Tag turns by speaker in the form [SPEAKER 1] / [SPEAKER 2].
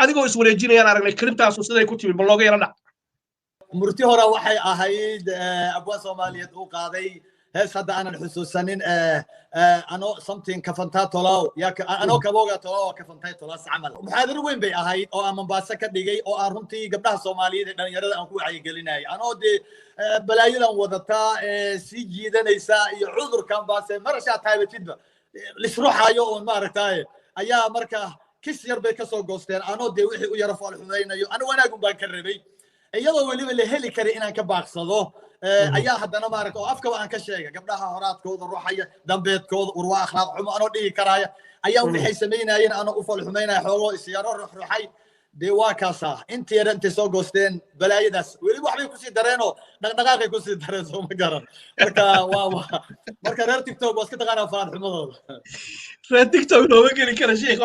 [SPEAKER 1] adigoo iswareejinayaan aragnay karintaas siday ku timi balooga yarana
[SPEAKER 2] murti hore waxay ahayd abwaan Soomaaliyeed uu qaaday hees hadda aanan xusuusanin ano something kafantaa tolaaw ya ano kabooga tolaaw kafantaa tolaas camal muxaadar weyn bay ahayd oo aan Mombasa ka dhigay oo aan runtii gabdhaha Soomaaliyeed dhalinyarada aan ku wacyigelinay ano de balaayadan wadata si jiidanaysa iyo cudurkan baase marasha taabatidba lisruxayo oo maaragtay ayaa marka kis yar bay ka soo goosteen ano de wixii u yara faal xumeynayo ana wanaag baan ka rabay iyadoo waliba la heli kari inaan ka baaqsado ayaa haddana maaragtay oo afka aan ka sheegay gabdhaha horaadkooda ruuxaya dambeedkooda urwa akhlaaq xumo anoo dhigi karaya ayaa waxay sameynayeen anoo u fal xumeynaya xoolo isyaaro ruuxay de waa kaasa intii yar intii soo goosteen balaayadaas waliba waxbay ku sii dareenoo dhaqdhaqaaqay ku sii dareen soo ma garan marka reer TikTok waa iska taqaanaa faal xumadooda
[SPEAKER 1] reer TikTok loo geli kara sheekh